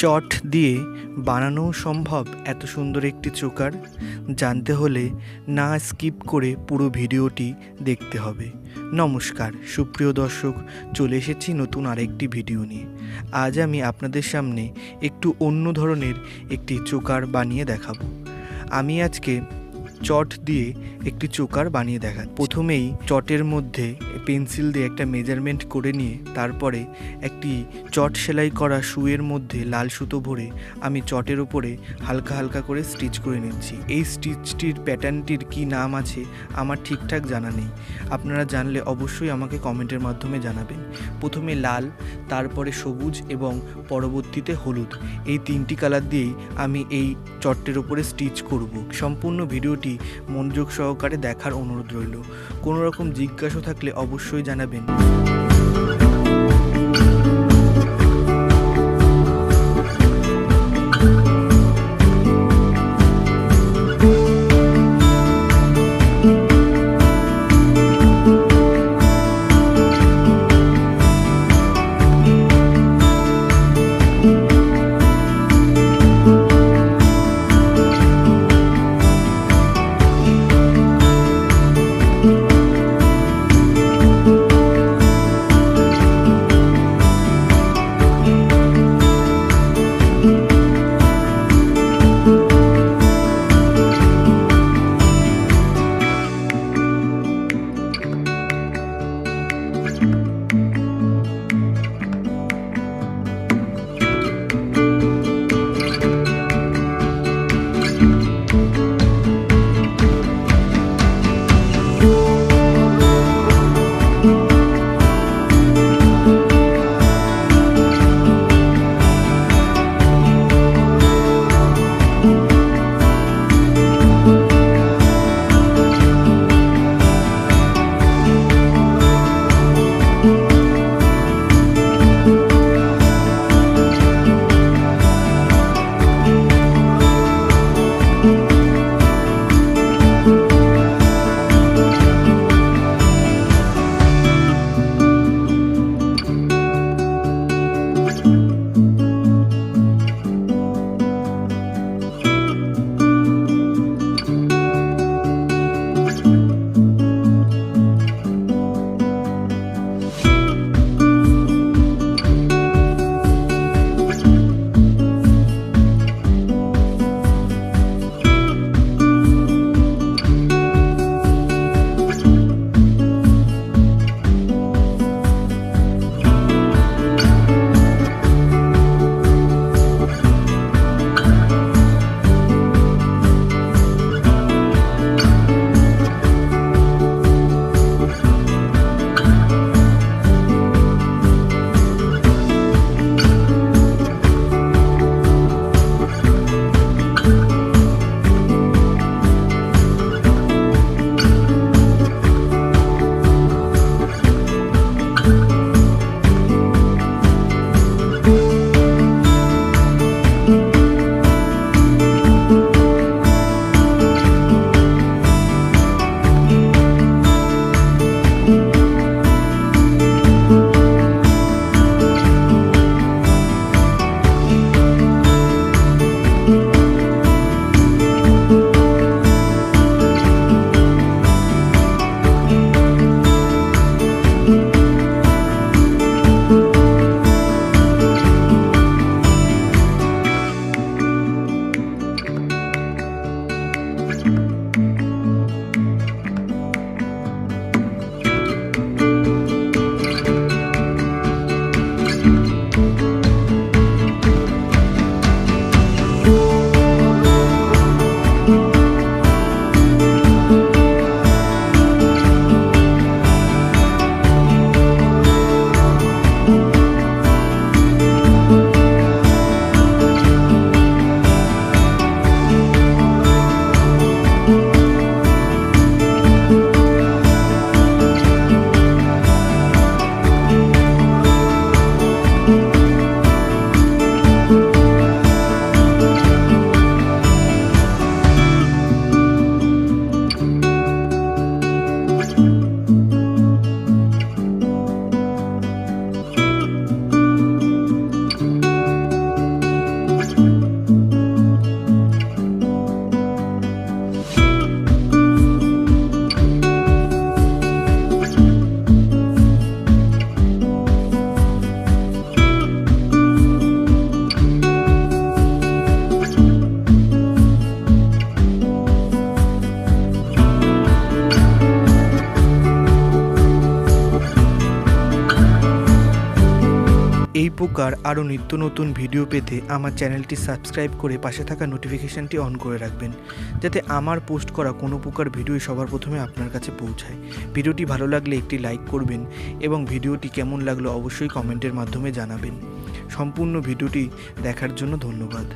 চট দিয়ে বানানো সম্ভব এত সুন্দর একটি চোকার? জানতে হলে না স্কিপ করে পুরো ভিডিওটি দেখতে হবে। নমস্কার সুপ্রিয় দর্শক, চলে এসেছি নতুন আরেকটি ভিডিও নিয়ে। আজ আমি আপনাদের সামনে একটু অন্য ধরনের একটি চোকার বানিয়ে দেখাবো। আমি আজকে চট দিয়ে একটি চোকার বানিয়ে দেখা। প্রথমেই চটের মধ্যে পেন্সিল দিয়ে একটা মেজারমেন্ট করে নিয়ে তারপরে একটি চট সেলাই করা সুয়ের মধ্যে লাল সুতো ভরে আমি চটের উপরে হালকা হালকা করে স্টিচ করে নিচ্ছি। এই স্টিচটির প্যাটার্নটির কি নাম আছে আমার ঠিকঠাক জানা নেই, আপনারা জানলে অবশ্যই আমাকে কমেন্টের মাধ্যমে জানাবেন। প্রথমে লাল, তারপরে সবুজ এবং পরবর্তীতে হলুদ, এই তিনটি কালার দিয়েই আমি এই চটটির উপরে স্টিচ করব। সম্পূর্ণ ভিডিওটি মনোযোগ সহকারে দেখার অনুরোধ রইল। কোনো রকম জিজ্ঞাসা থাকলে অবশ্যই জানাবেন। প্রকার আরও নিত্য নতুন ভিডিও পেতে আমার চ্যানেলটি সাবস্ক্রাইব করে পাশে থাকা নোটিফিকেশানটি অন করে রাখবেন, যাতে আমার পোস্ট করা কোনো প্রকার ভিডিও সবার প্রথমে আপনার কাছে পৌঁছায়। ভিডিওটি ভালো লাগলে একটি লাইক করবেন এবং ভিডিওটি কেমন লাগলো অবশ্যই কমেন্টের মাধ্যমে জানাবেন। সম্পূর্ণ ভিডিওটি দেখার জন্য ধন্যবাদ।